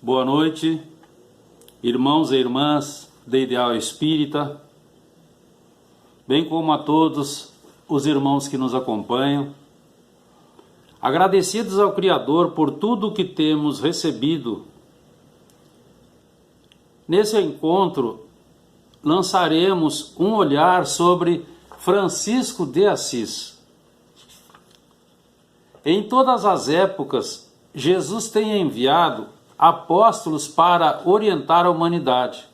Boa noite, irmãos e irmãs da Ideal Espírita, bem como a todos os irmãos que nos acompanham. Agradecidos ao Criador por tudo o que temos recebido, nesse encontro lançaremos um olhar sobre Francisco de Assis. Em todas as épocas, Jesus tem enviado apóstolos para orientar a humanidade.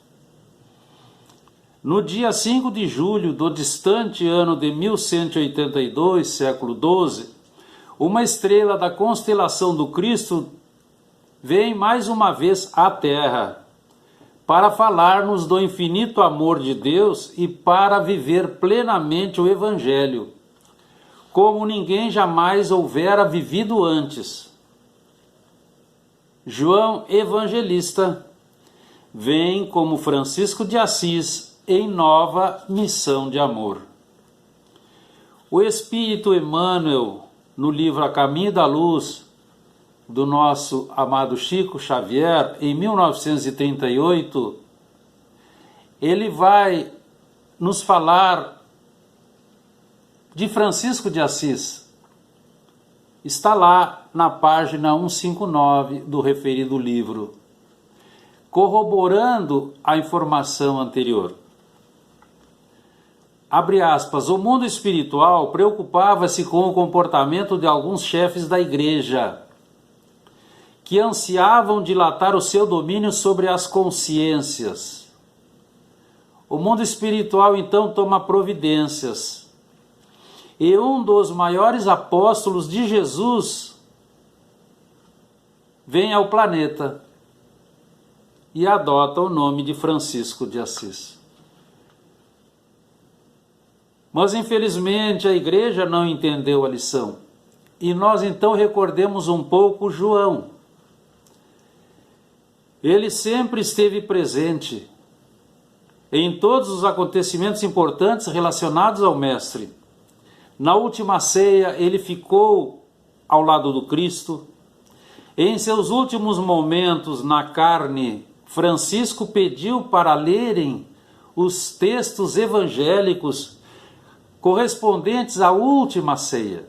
No dia 5 de julho do distante ano de 1182, século XII, uma estrela da constelação do Cristo vem mais uma vez à Terra para falar-nos do infinito amor de Deus e para viver plenamente o Evangelho, como ninguém jamais houvera vivido antes. João Evangelista vem como Francisco de Assis em nova missão de amor. O Espírito Emmanuel, no livro A Caminho da Luz, do nosso amado Chico Xavier, em 1938, ele vai nos falar de Francisco de Assis. Está lá na página 159 do referido livro, corroborando a informação anterior. Abre aspas, o mundo espiritual preocupava-se com o comportamento de alguns chefes da igreja, que ansiavam dilatar o seu domínio sobre as consciências. O mundo espiritual então toma providências, e um dos maiores apóstolos de Jesus vem ao planeta e adota o nome de Francisco de Assis. Mas infelizmente a igreja não entendeu a lição. E nós então recordemos um pouco João. Ele sempre esteve presente em todos os acontecimentos importantes relacionados ao Mestre. Na última ceia, ele ficou ao lado do Cristo. Em seus últimos momentos na carne, Francisco pediu para lerem os textos evangélicos correspondentes à última ceia.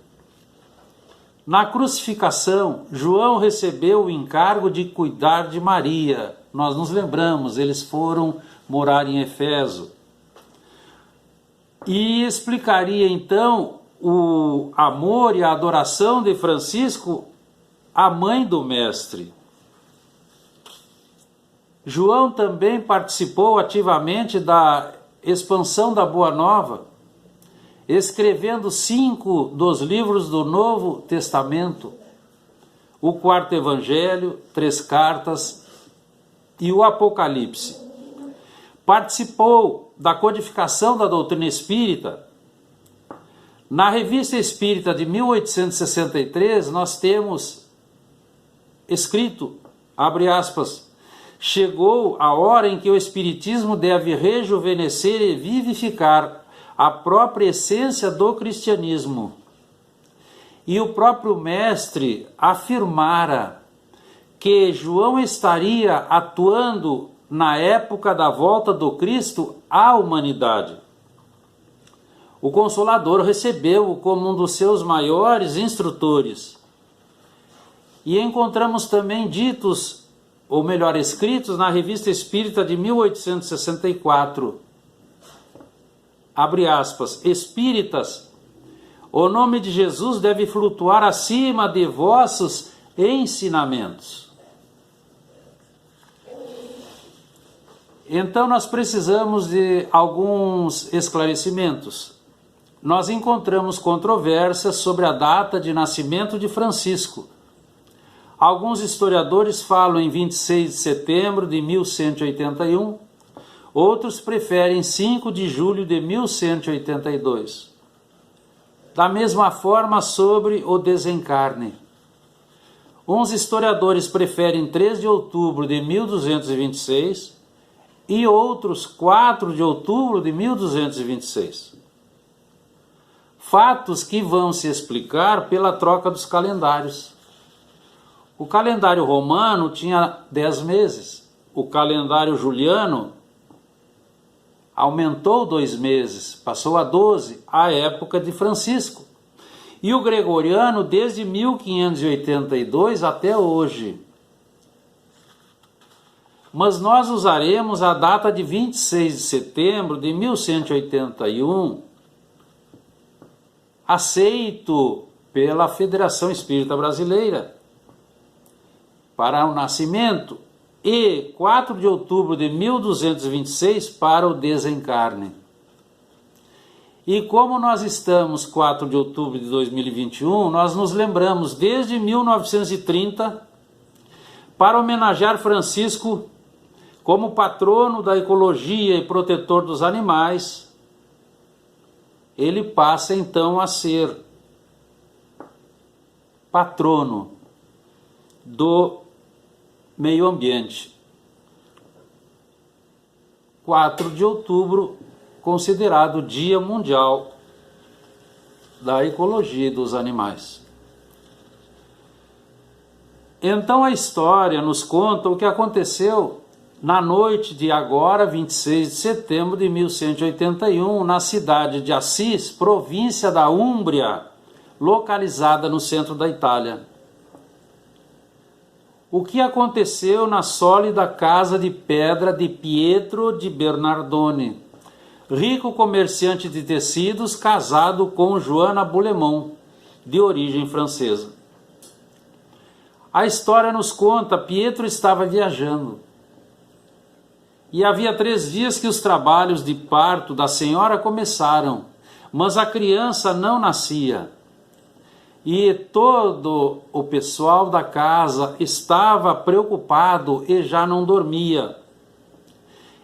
Na crucificação, João recebeu o encargo de cuidar de Maria. Nós nos lembramos, eles foram morar em Éfeso. E explicaria então o amor e a adoração de Francisco à mãe do Mestre. João também participou ativamente da expansão da Boa Nova, escrevendo 5 dos livros do Novo Testamento, o 4º Evangelho, 3 cartas e o Apocalipse. Participou da codificação da doutrina espírita. Na Revista Espírita de 1863, nós temos escrito, abre aspas, chegou a hora em que o Espiritismo deve rejuvenescer e vivificar a própria essência do cristianismo. E o próprio Mestre afirmara que João estaria atuando na época da volta do Cristo à humanidade. O Consolador recebeu-o como um dos seus maiores instrutores. E encontramos também ditos, ou melhor, escritos na Revista Espírita de 1864. Abre aspas, Espíritas, o nome de Jesus deve flutuar acima de vossos ensinamentos. Então nós precisamos de alguns esclarecimentos. Nós encontramos controvérsias sobre a data de nascimento de Francisco. Alguns historiadores falam em 26 de setembro de 1181, outros preferem 5 de julho de 1182. Da mesma forma sobre o desencarne. Uns historiadores preferem 3 de outubro de 1226 e outros 4 de outubro de 1226. Fatos que vão se explicar pela troca dos calendários. O calendário romano tinha 10 meses. O calendário juliano aumentou 2 meses, passou a 12, a época de Francisco. E o gregoriano desde 1582 até hoje. Mas nós usaremos a data de 26 de setembro de 1181, aceito pela Federação Espírita Brasileira, para o nascimento, e 4 de outubro de 1226 para o desencarne. E como nós estamos 4 de outubro de 2021, nós nos lembramos desde 1930 para homenagear Francisco como patrono da ecologia e protetor dos animais. Ele passa então a ser patrono do meio ambiente. 4 de outubro, considerado Dia Mundial da Ecologia dos Animais. Então a história nos conta o que aconteceu na noite de agora, 26 de setembro de 1181, na cidade de Assis, província da Úmbria, localizada no centro da Itália. O que aconteceu na sólida casa de pedra de Pietro de Bernardone, rico comerciante de tecidos casado com Joana Boulemont, de origem francesa. A história nos conta, Pietro estava viajando. E havia 3 dias que os trabalhos de parto da senhora começaram, mas a criança não nascia. E todo o pessoal da casa estava preocupado e já não dormia.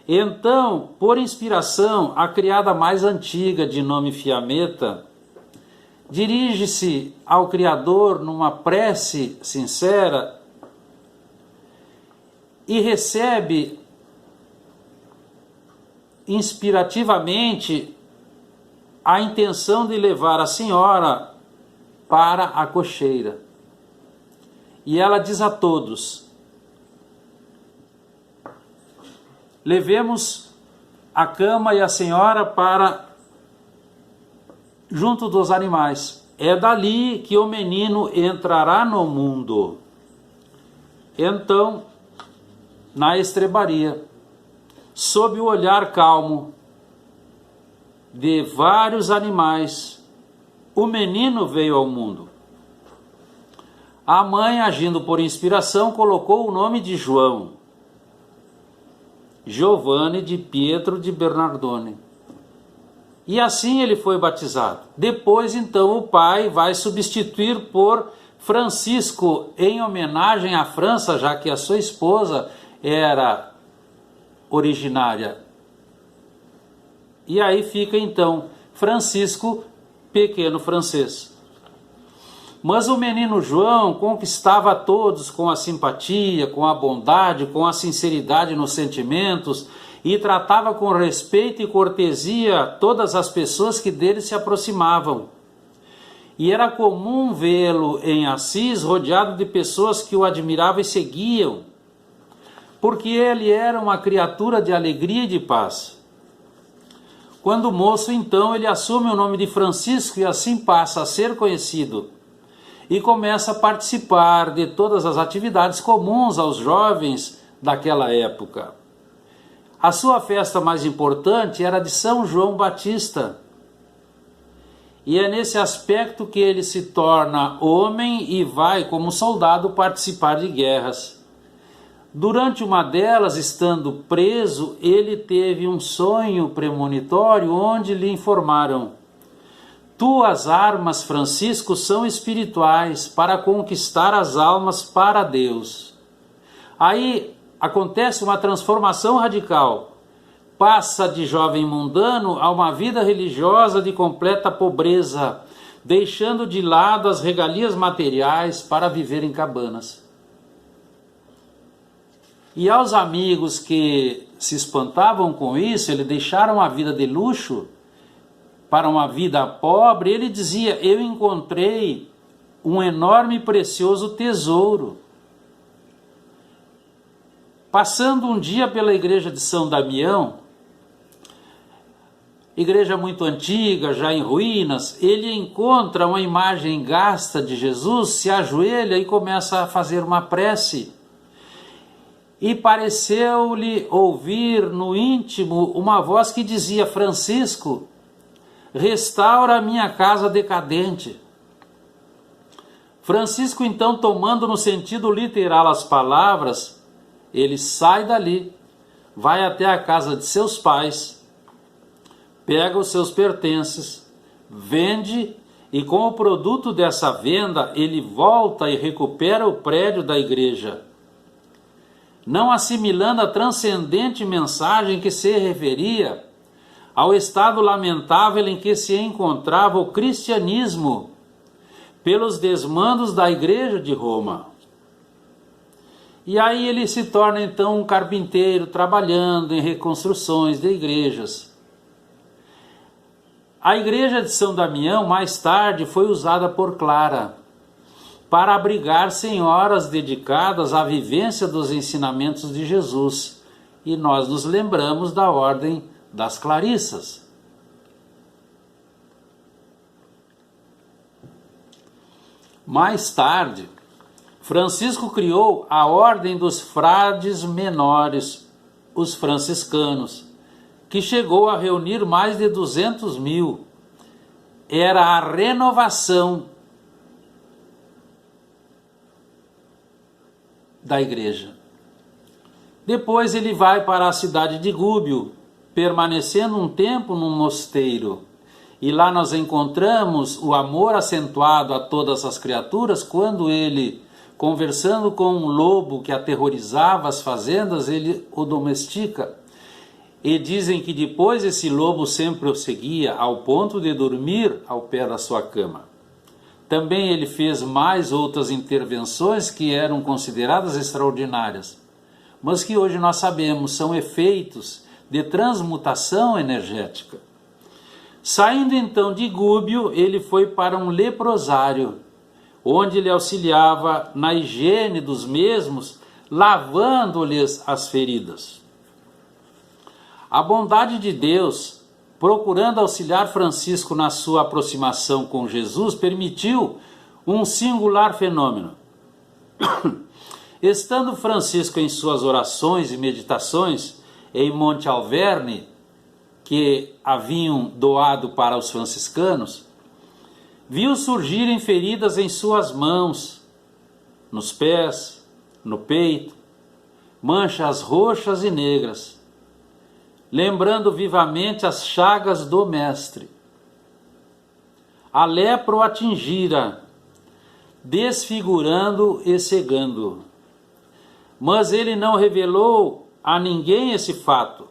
Então, por inspiração, a criada mais antiga, de nome Fiametta, dirige-se ao Criador numa prece sincera e recebe inspirativamente a intenção de levar a senhora para a cocheira. E ela diz a todos: levemos a cama e a senhora para junto dos animais. É dali que o menino entrará no mundo. Então, na estrebaria, sob o olhar calmo de vários animais, o menino veio ao mundo. A mãe, agindo por inspiração, colocou o nome de João, Giovanni de Pietro de Bernardone. E assim ele foi batizado. Depois, então, o pai vai substituir por Francisco, em homenagem à França, já que a sua esposa era originária. E aí fica, então, Francisco, pequeno francês. Mas o menino João conquistava a todos com a simpatia, com a bondade, com a sinceridade nos sentimentos, e tratava com respeito e cortesia todas as pessoas que dele se aproximavam. E era comum vê-lo em Assis rodeado de pessoas que o admiravam e seguiam, porque ele era uma criatura de alegria e de paz. Quando moço, então, ele assume o nome de Francisco e assim passa a ser conhecido e começa a participar de todas as atividades comuns aos jovens daquela época. A sua festa mais importante era de São João Batista. E é nesse aspecto que ele se torna homem e vai, como soldado, participar de guerras. Durante uma delas, estando preso, ele teve um sonho premonitório onde lhe informaram: tuas armas, Francisco, são espirituais para conquistar as almas para Deus. Aí acontece uma transformação radical. Passa de jovem mundano a uma vida religiosa de completa pobreza, deixando de lado as regalias materiais para viver em cabanas. E aos amigos que se espantavam com isso, ele deixaram a vida de luxo para uma vida pobre, ele dizia: eu encontrei um enorme e precioso tesouro. Passando um dia pela igreja de São Damião, igreja muito antiga, já em ruínas, ele encontra uma imagem gasta de Jesus, se ajoelha e começa a fazer uma prece. E pareceu-lhe ouvir no íntimo uma voz que dizia: Francisco, restaura a minha casa decadente. Francisco, então, tomando no sentido literal as palavras, ele sai dali, vai até a casa de seus pais, pega os seus pertences, vende e com o produto dessa venda ele volta e recupera o prédio da igreja, não assimilando a transcendente mensagem que se referia ao estado lamentável em que se encontrava o cristianismo pelos desmandos da igreja de Roma. E aí ele se torna então um carpinteiro trabalhando em reconstruções de igrejas. A igreja de São Damião, mais tarde, foi usada por Clara para abrigar senhoras dedicadas à vivência dos ensinamentos de Jesus. E nós nos lembramos da Ordem das Clarissas. Mais tarde, Francisco criou a Ordem dos Frades Menores, os franciscanos, que chegou a reunir mais de 200.000. Era a renovação da igreja. Depois ele vai para a cidade de Gúbio, permanecendo um tempo num mosteiro. E lá nós encontramos o amor acentuado a todas as criaturas, quando ele, conversando com um lobo que aterrorizava as fazendas, ele o domestica. E dizem que depois esse lobo sempre o seguia ao ponto de dormir ao pé da sua cama. Também ele fez mais outras intervenções que eram consideradas extraordinárias, mas que hoje nós sabemos são efeitos de transmutação energética. Saindo então de Gúbio, ele foi para um leprosário, onde ele auxiliava na higiene dos mesmos, lavando-lhes as feridas. A bondade de Deus, procurando auxiliar Francisco na sua aproximação com Jesus, permitiu um singular fenômeno. Estando Francisco em suas orações e meditações em Monte Alverne, que haviam doado para os franciscanos, viu surgirem feridas em suas mãos, nos pés, no peito, manchas roxas e negras, lembrando vivamente as chagas do Mestre. A lepra o atingira, desfigurando e cegando. Mas ele não revelou a ninguém esse fato.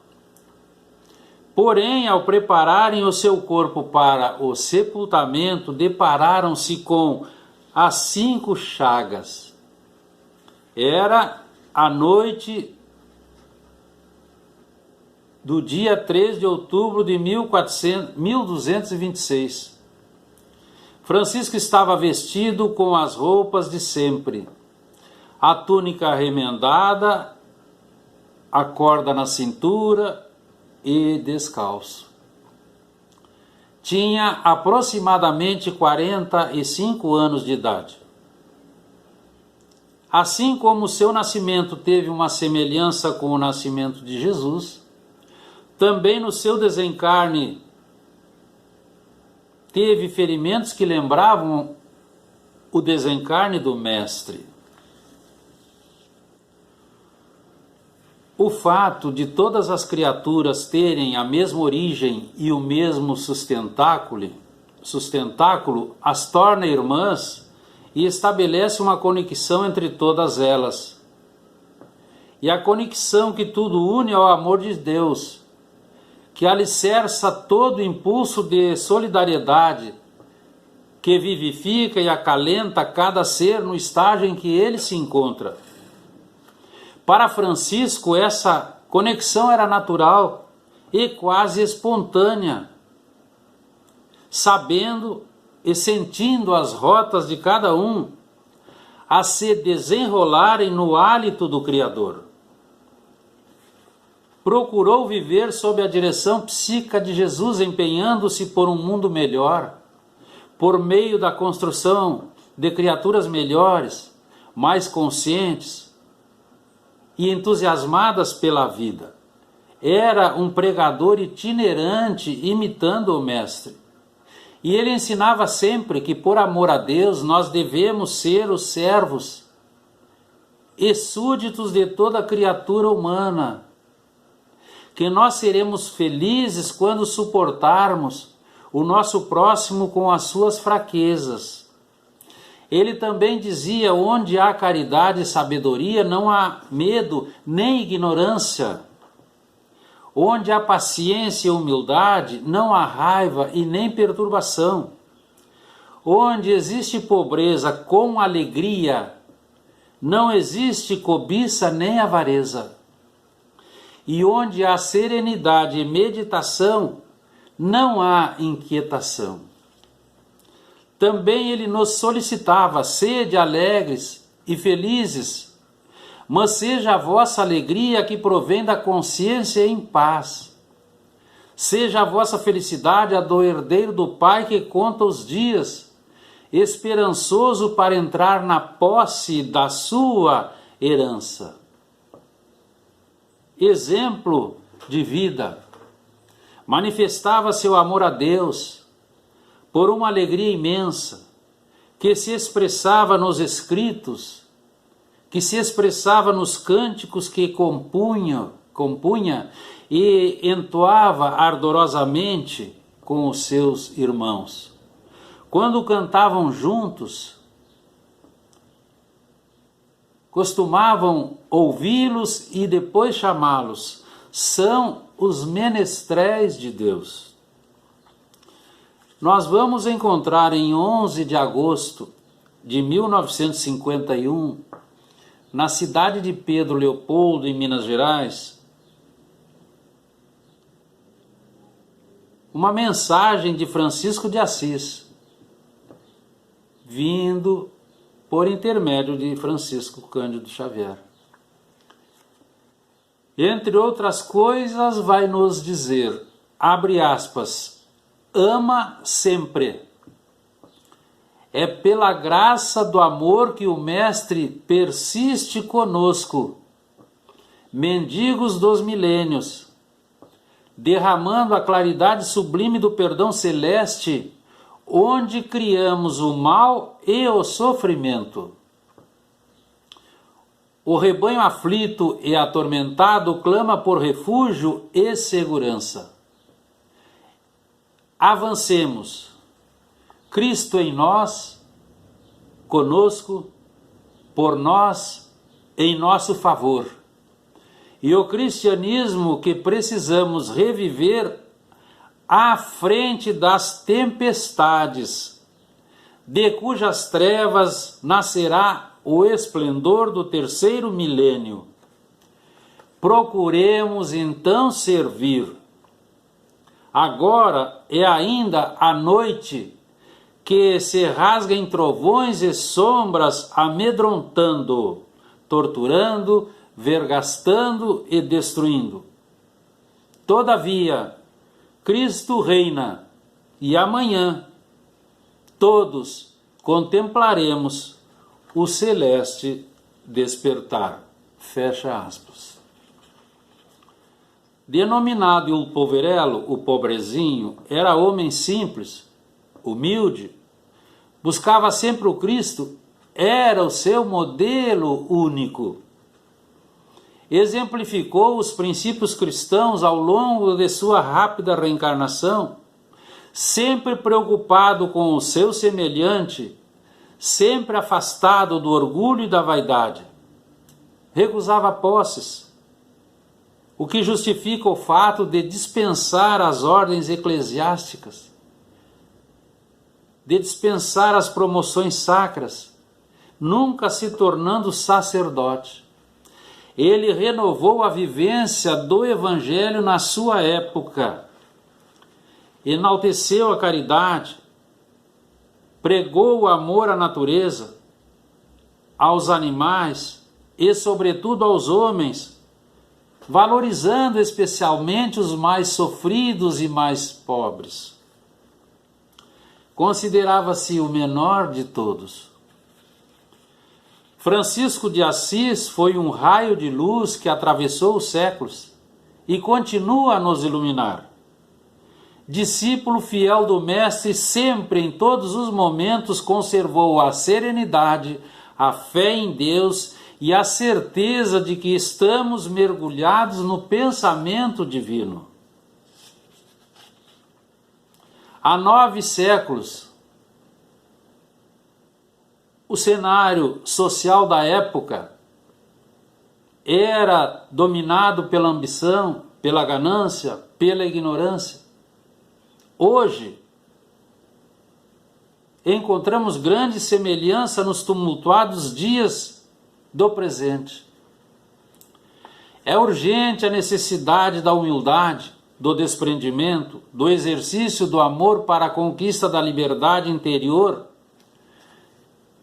Porém, ao prepararem o seu corpo para o sepultamento, depararam-se com as 5 chagas. Era a noite do dia 3 de outubro de 1226. Francisco estava vestido com as roupas de sempre, a túnica remendada, a corda na cintura e descalço. Tinha aproximadamente 45 anos de idade. Assim como seu nascimento teve uma semelhança com o nascimento de Jesus, também no seu desencarne teve ferimentos que lembravam o desencarne do Mestre. O fato de todas as criaturas terem a mesma origem e o mesmo sustentáculo as torna irmãs e estabelece uma conexão entre todas elas. E a conexão que tudo une é o amor de Deus, que alicerça todo impulso de solidariedade, que vivifica e acalenta cada ser no estágio em que ele se encontra. Para Francisco, essa conexão era natural e quase espontânea, sabendo e sentindo as rotas de cada um a se desenrolarem no hálito do Criador. procurou viver sob a direção psíquica de Jesus, empenhando-se por um mundo melhor, por meio da construção de criaturas melhores, mais conscientes e entusiasmadas pela vida. Era um pregador itinerante, imitando o Mestre. E ele ensinava sempre que, por amor a Deus, nós devemos ser os servos e súditos de toda criatura humana, que nós seremos felizes quando suportarmos o nosso próximo com as suas fraquezas. Ele também dizia: onde há caridade e sabedoria, não há medo nem ignorância. Onde há paciência e humildade, não há raiva e nem perturbação. Onde existe pobreza com alegria, não existe cobiça nem avareza. E onde há serenidade e meditação, não há inquietação. Também ele nos solicitava: sede alegres e felizes, mas seja a vossa alegria que provém da consciência em paz. Seja a vossa felicidade a do herdeiro do Pai que conta os dias, esperançoso para entrar na posse da sua herança. Exemplo de vida. Manifestava seu amor a Deus por uma alegria imensa, que se expressava nos escritos, que se expressava nos cânticos que compunha e entoava ardorosamente com os seus irmãos. Quando cantavam juntos, costumavam ouvi-los e depois chamá-los. São os menestréis de Deus. Nós vamos encontrar em 11 de agosto de 1951, na cidade de Pedro Leopoldo, em Minas Gerais, uma mensagem de Francisco de Assis, vindo por intermédio de Francisco Cândido Xavier. Entre outras coisas, vai nos dizer, abre aspas, ama sempre. É pela graça do amor que o Mestre persiste conosco, mendigos dos milênios, derramando a claridade sublime do perdão celeste, onde criamos o mal e o sofrimento. O rebanho aflito e atormentado clama por refúgio e segurança. Avancemos. Cristo em nós, conosco, por nós, em nosso favor. E o cristianismo que precisamos reviver à frente das tempestades, de cujas trevas nascerá o esplendor do terceiro milênio. Procuremos então servir. Agora é ainda a noite que se rasga em trovões e sombras, amedrontando, torturando, vergastando e destruindo. Todavia, Cristo reina, e amanhã todos contemplaremos o celeste despertar. Fecha aspas. Denominado o poverello, o pobrezinho, era homem simples, humilde, buscava sempre o Cristo, era o seu modelo único. Exemplificou os princípios cristãos ao longo de sua rápida reencarnação, sempre preocupado com o seu semelhante, sempre afastado do orgulho e da vaidade. Recusava posses, o que justifica o fato de dispensar as ordens eclesiásticas, de dispensar as promoções sacras, nunca se tornando sacerdote. Ele renovou a vivência do Evangelho na sua época, enalteceu a caridade, pregou o amor à natureza, aos animais e, sobretudo, aos homens, valorizando especialmente os mais sofridos e mais pobres. Considerava-se o menor de todos. Francisco de Assis foi um raio de luz que atravessou os séculos e continua a nos iluminar. Discípulo fiel do Mestre, sempre, em todos os momentos, conservou a serenidade, a fé em Deus e a certeza de que estamos mergulhados no pensamento divino. Há 9 séculos, o cenário social da época era dominado pela ambição, pela ganância, pela ignorância. Hoje, encontramos grande semelhança nos tumultuados dias do presente. É urgente a necessidade da humildade, do desprendimento, do exercício do amor para a conquista da liberdade interior,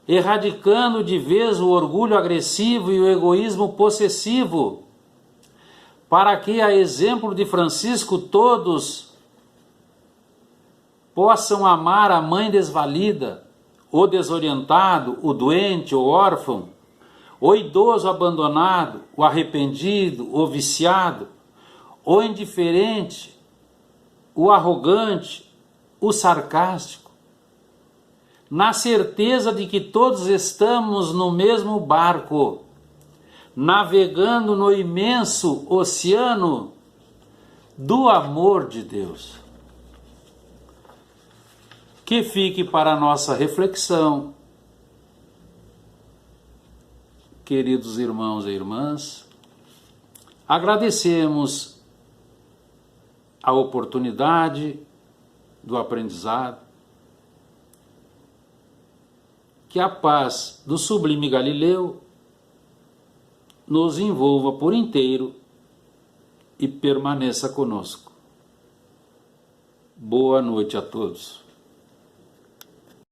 erradicando de vez o orgulho agressivo e o egoísmo possessivo, para que, a exemplo de Francisco, todos possam amar a mãe desvalida, o desorientado, o doente, o órfão, o idoso abandonado, o arrependido, o viciado, o indiferente, o arrogante, o sarcástico, na certeza de que todos estamos no mesmo barco, navegando no imenso oceano do amor de Deus. Que fique para a nossa reflexão, queridos irmãos e irmãs, agradecemos a oportunidade do aprendizado, que a paz do sublime Galileu nos envolva por inteiro e permaneça conosco. Boa noite a todos.